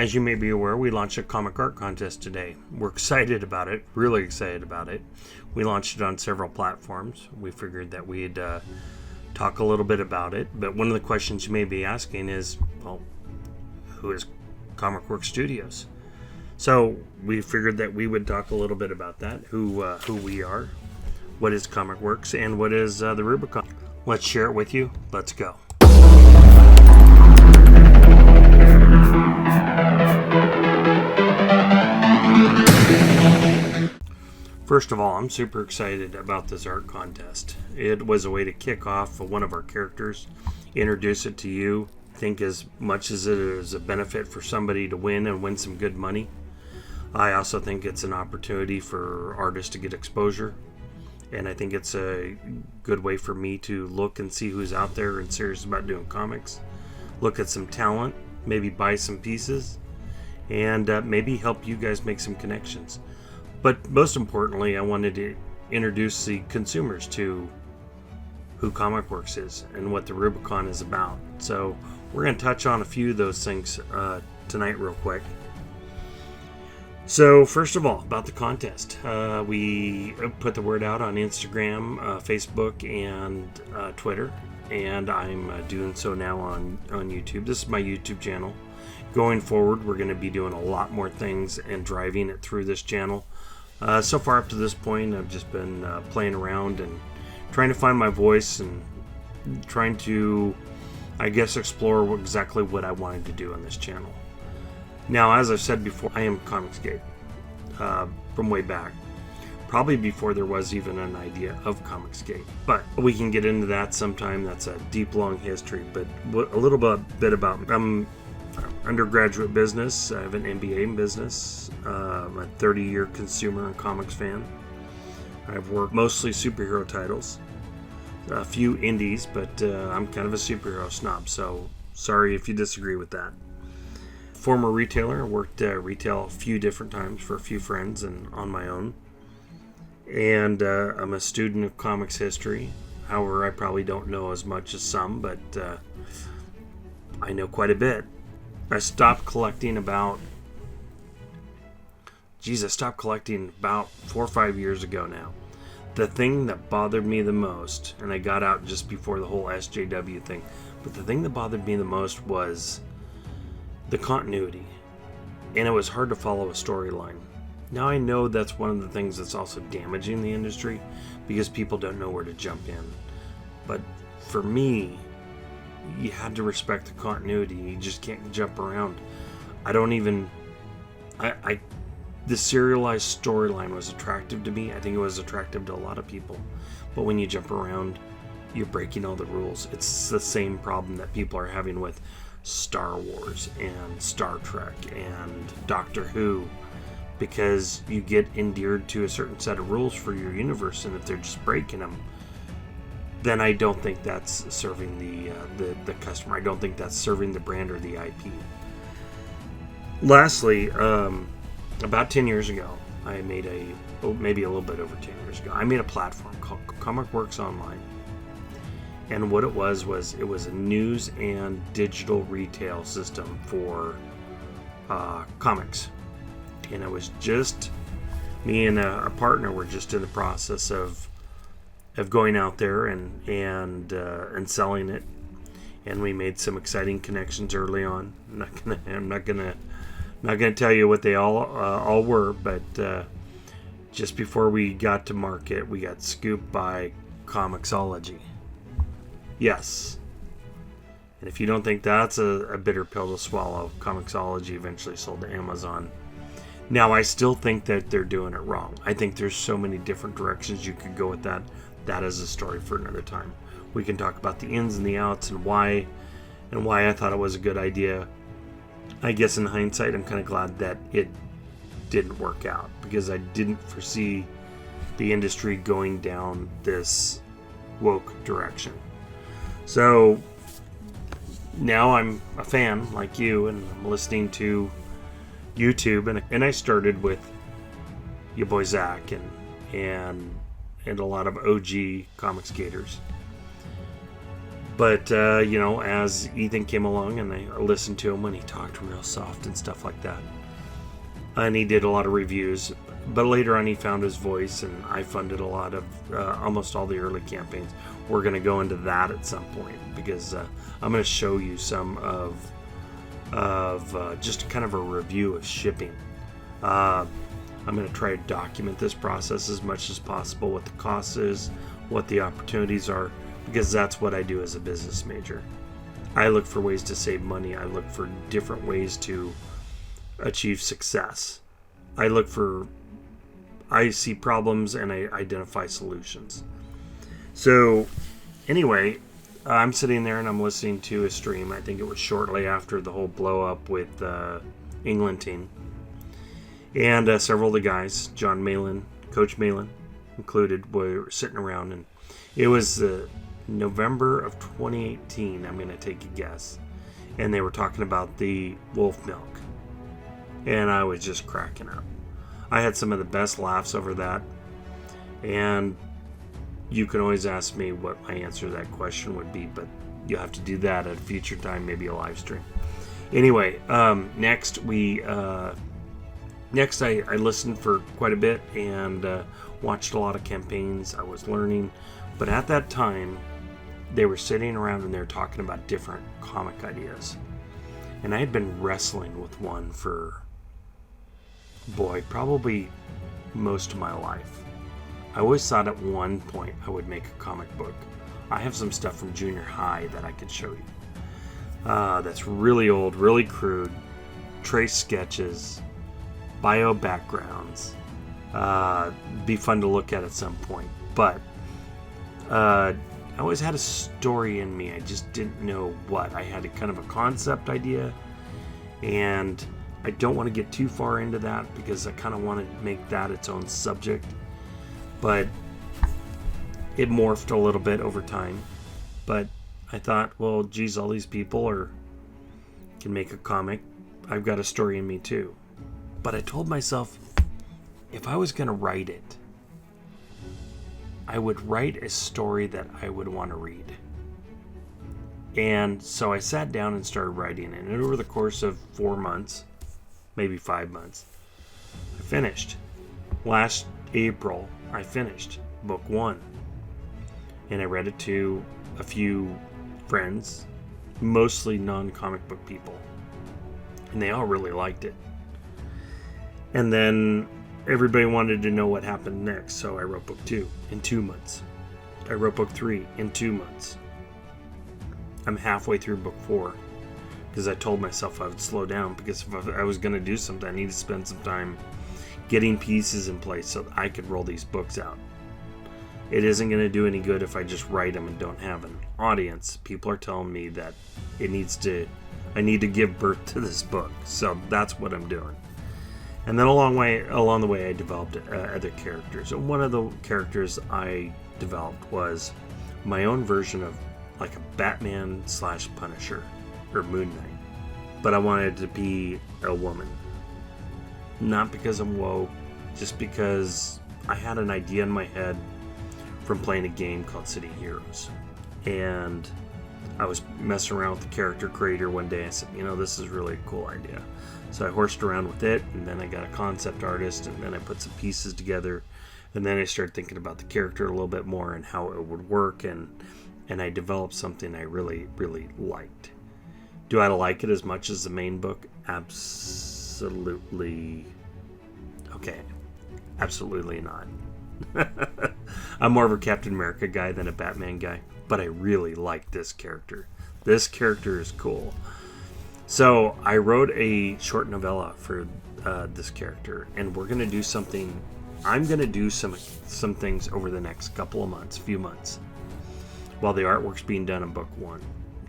As you may be aware, we launched a comic art contest today. We're excited about it, really excited about it. We launched it on several platforms. We figured that we'd talk a little bit about it, but one of the questions you may be asking is, well, who is ComicWorks Studios? So we figured that we would talk a little bit about that, who we are, what is ComicWorks, and what is the Rubicon. Let's share it with you. Let's go. First of all, I'm super excited about this art contest. It was a way to kick off one of our characters, introduce it to you. I think as much as it is a benefit for somebody to win and win some good money, I also think it's an opportunity for artists to get exposure. And I think it's a good way for me to look and see who's out there and serious about doing comics. Look at some talent, maybe buy some pieces, and maybe help you guys make some connections. But most importantly, I wanted to introduce the consumers to who ComicWorks is and what the Rubicon is about. So we're going to touch on a few of those things tonight real quick. So first of all, about the contest. We put the word out on Instagram, Facebook, and Twitter. And I'm doing so now on YouTube. This is my YouTube channel. Going forward, we're going to be doing a lot more things and driving it through this channel. So far up to this point, I've just been playing around and trying to find my voice and trying to, I guess, explore exactly what I wanted to do on this channel. Now, as I've said before, I am Comicsgate from way back. Probably before there was even an idea of Comicsgate. But we can get into that sometime. That's a deep, long history. But a little bit about me. I'm undergraduate business. I have an MBA in business. I'm a 30-year consumer and comics fan. I've worked mostly superhero titles. A few indies, but I'm kind of a superhero snob, so sorry if you disagree with that. Former retailer. I worked retail a few different times for a few friends and on my own. And I'm a student of comics history. However, I probably don't know as much as some, but I know quite a bit. I stopped collecting about 4 or 5 years ago now. The thing that bothered me the most, and I got out just before the whole SJW thing, but the thing that bothered me the most was the continuity. And it was hard to follow a storyline. Now I know that's one of the things that's also damaging the industry because people don't know where to jump in. But for me, you had to respect the continuity. You just can't jump around. The serialized storyline was attractive to me. I think it was attractive to a lot of people. But when you jump around, you're breaking all the rules. It's the same problem that people are having with Star Wars and Star Trek and Doctor Who, because you get endeared to a certain set of rules for your universe, and if they're just breaking them, then I don't think that's serving the customer. I don't think that's serving the brand or the IP. Lastly, about 10 years ago, I made maybe a little bit over 10 years ago, I made a platform called ComicWorks Online. And what it was a news and digital retail system for comics. And it was just me and a partner were just in the process of going out there and selling it, and we made some exciting connections early on. I'm not gonna tell you what they all were, but just before we got to market, we got scooped by Comixology. Yes. And if you don't think that's a bitter pill to swallow, Comixology eventually sold to Amazon. Now, I still think that they're doing it wrong. I think there's so many different directions you could go with that. That is a story for another time. We can talk about the ins and the outs and why I thought it was a good idea. I guess in hindsight, I'm kind of glad that it didn't work out, because I didn't foresee the industry going down this woke direction. So now I'm a fan like you, and I'm listening to YouTube, and I started with your boy Zach and a lot of OG comic skaters. But, as Ethan came along and I listened to him when he talked real soft and stuff like that. And he did a lot of reviews. But later on he found his voice, and I funded a lot of, almost all the early campaigns. We're going to go into that at some point, because I'm going to show you some of just kind of a review of shipping. I'm going to try to document this process as much as possible, what the cost is, what the opportunities are, because that's what I do as a business major. I look for ways to save money. I look for different ways to achieve success. I see problems and I identify solutions. So anyway, I'm sitting there and I'm listening to a stream. I think it was shortly after the whole blow up with Englanting. And several of the guys, John Malin, Coach Malin included, were sitting around. And it was November of 2018, I'm going to take a guess. And they were talking about the wolf milk. And I was just cracking up. I had some of the best laughs over that. And you can always ask me what my answer to that question would be, but you'll have to do that at a future time, maybe a live stream. Anyway, next I listened for quite a bit and watched a lot of campaigns. I was learning, but at that time, they were sitting around and they were talking about different comic ideas. And I had been wrestling with one for, probably most of my life. I always thought at one point I would make a comic book. I have some stuff from junior high that I could show you. That's really old, really crude, trace sketches, bio backgrounds. Be fun to look at some point. But I always had a story in me. I just didn't know what. I had a kind of a concept idea, and I don't want to get too far into that because I kind of want to make that its own subject. But it morphed a little bit over time. But I thought, well, geez, all these people can make a comic. I've got a story in me too. But I told myself, if I was going to write it, I would write a story that I would want to read. And so I sat down and started writing it. And over the course of 4 months, maybe 5 months, I finished. Last April, I finished book 1. And I read it to a few friends, mostly non-comic book people. And they all really liked it. And then everybody wanted to know what happened next, so I wrote book 2 in 2 months. I wrote book 3 in 2 months. I'm halfway through book 4 because I told myself I would slow down, because if I was going to do something, I need to spend some time getting pieces in place so that I could roll these books out. It isn't going to do any good if I just write them and don't have an audience. People are telling me that I need to give birth to this book, so that's what I'm doing. And then along the way, I developed other characters. And one of the characters I developed was my own version of like a Batman / Punisher or Moon Knight. But I wanted to be a woman. Not because I'm woke, just because I had an idea in my head from playing a game called City Heroes. And I was messing around with the character creator one day. I said, this is really a cool idea. So I horsed around with it, and then I got a concept artist, and then I put some pieces together, and then I started thinking about the character a little bit more and how it would work, and I developed something I really, really liked. Do I like it as much as the main book? Absolutely. Okay. Absolutely not. I'm more of a Captain America guy than a Batman guy, but I really like this character. This character is cool. So I wrote a short novella for this character, and we're going to do something. I'm going to do some things over the next few months, while the artwork's being done in book 1,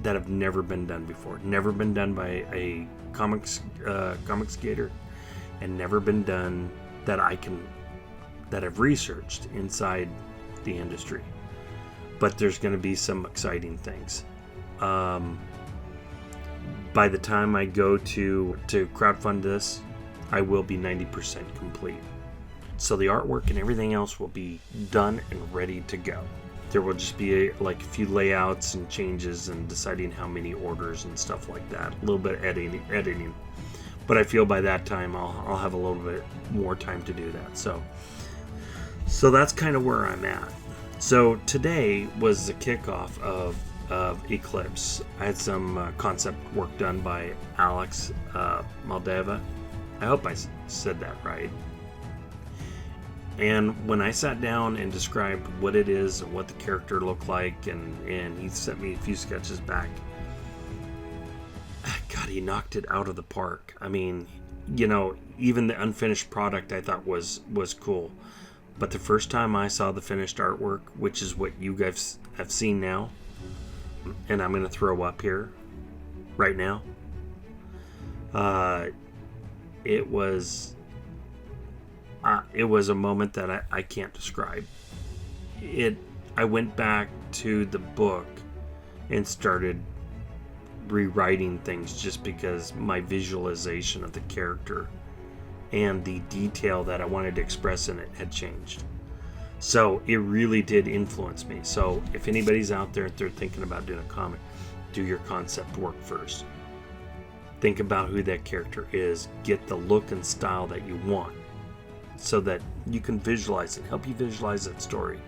that have never been done before. Never been done by a comic skater, and never been done that I've researched inside the industry. But there's going to be some exciting things. By the time I go to crowdfund this, I will be 90% complete. So the artwork and everything else will be done and ready to go. There will just be a few layouts and changes and deciding how many orders and stuff like that. A little bit editing. But I feel by that time I'll have a little bit more time to do that. So that's kind of where I'm at. So today was the kickoff of Eclipse. I had some concept work done by Alex Maldeva. I hope I said that right. And when I sat down and described what it is and what the character looked like, and he sent me a few sketches back, God, he knocked it out of the park. I mean, even the unfinished product I thought was cool. But the first time I saw the finished artwork, which is what you guys have seen now, and I'm going to throw up here right now, it was a moment that I can't describe. I went back to the book and started rewriting things just because my visualization of the character and the detail that I wanted to express in it had changed. So it really did influence me. So if anybody's out there, if they're thinking about doing a comic, do your concept work first. Think about who that character is. Get the look and style that you want so that you can visualize it, help you visualize that story.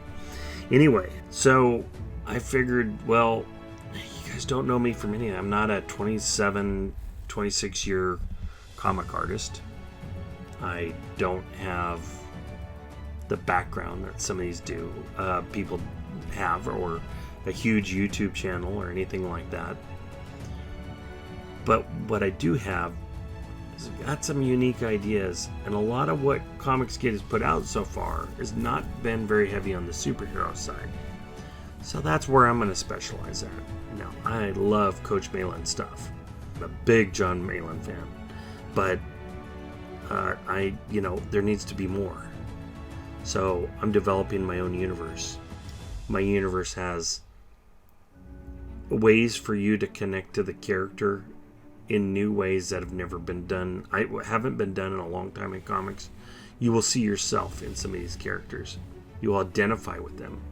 Anyway, so I figured, well, you guys don't know me from anything. I'm not a 26 year comic artist. I don't have the background that some of these people have, or a huge YouTube channel or anything like that. But what I do have is I've got some unique ideas, and a lot of what Comicsgate has put out so far has not been very heavy on the superhero side. So that's where I'm going to specialize at. Now, I love Coach Malin stuff. I'm a big John Malin fan, but there needs to be more. So I'm developing my own universe. My universe has ways for you to connect to the character in new ways that have never been done. Haven't been done in a long time in comics. You will see yourself in some of these characters. You will identify with them.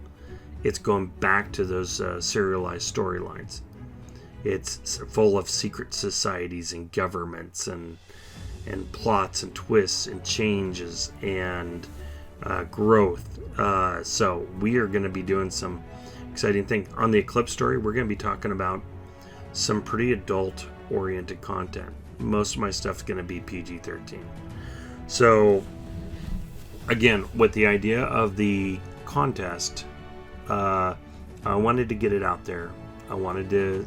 It's going back to those serialized storylines. It's full of secret societies and governments and plots and twists and changes and growth. So we are going to be doing some exciting things. On the Eclipse story, we're going to be talking about some pretty adult-oriented content. Most of my stuff is going to be PG-13. So, again, with the idea of the contest, I wanted to get it out there. I wanted to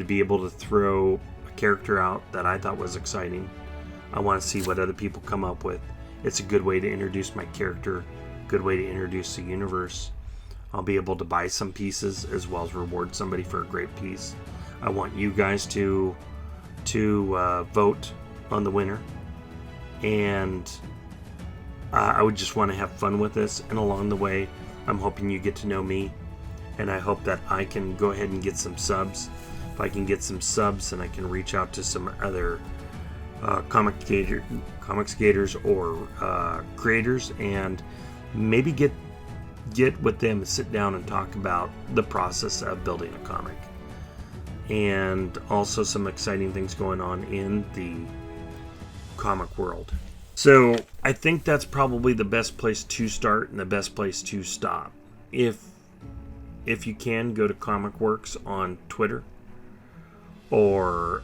be able to throw a character out that I thought was exciting. I want to see what other people come up with. It's a good way to introduce my character, good way to introduce the universe. I'll be able to buy some pieces as well as reward somebody for a great piece. I want you guys to vote on the winner, and I would just want to have fun with this. And along the way, I'm hoping you get to know me, and I hope that I can go ahead and get some subs. If I can get some subs, then I can reach out to some other comic skaters or creators, and maybe get with them and sit down and talk about the process of building a comic, and also some exciting things going on in the comic world. So I think that's probably the best place to start and the best place to stop. If you can, go to ComicWorks on Twitter, or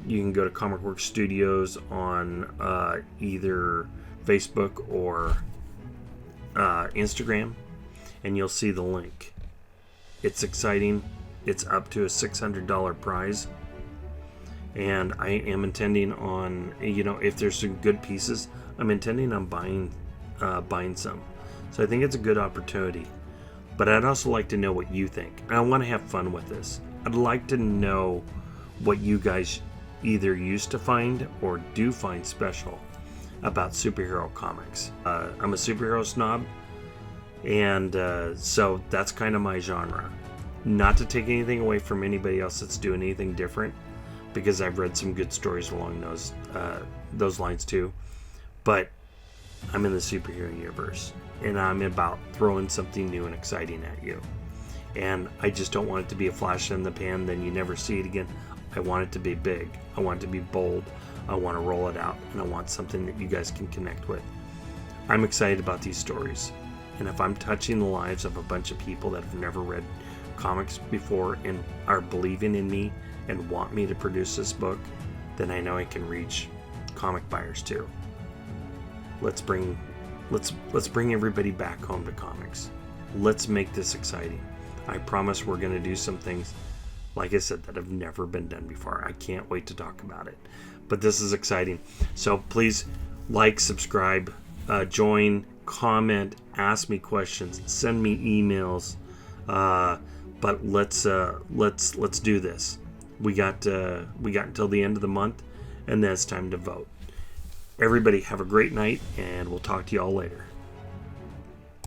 you can go to ComicWorks Studios on either Facebook or Instagram, and you'll see the link. It's exciting. It's up to a $600 prize, and I am intending on, if there's some good pieces, I'm intending on buying some. So I think it's a good opportunity. But I'd also like to know what you think. And I want to have fun with this. I'd like to know what you guys either used to find or do find special about superhero comics. I'm a superhero snob, and so that's kind of my genre. Not to take anything away from anybody else that's doing anything different, because I've read some good stories along those lines too. But I'm in the superhero universe, and I'm about throwing something new and exciting at you. And I just don't want it to be a flash in the pan, then you never see it again. I want it to be big. I want it to be bold. I want to roll it out, and I want something that you guys can connect with. I'm excited about these stories. And if I'm touching the lives of a bunch of people that have never read comics before and are believing in me and want me to produce this book, then I know I can reach comic buyers too. Let's bring everybody back home to comics. Let's make this exciting. I promise we're going to do some things, like I said, that have never been done before. I can't wait to talk about it. But this is exciting. So please like, subscribe, join, comment, ask me questions, send me emails. But let's do this. We got until the end of the month, and then it's time to vote. Everybody have a great night, and we'll talk to you all later.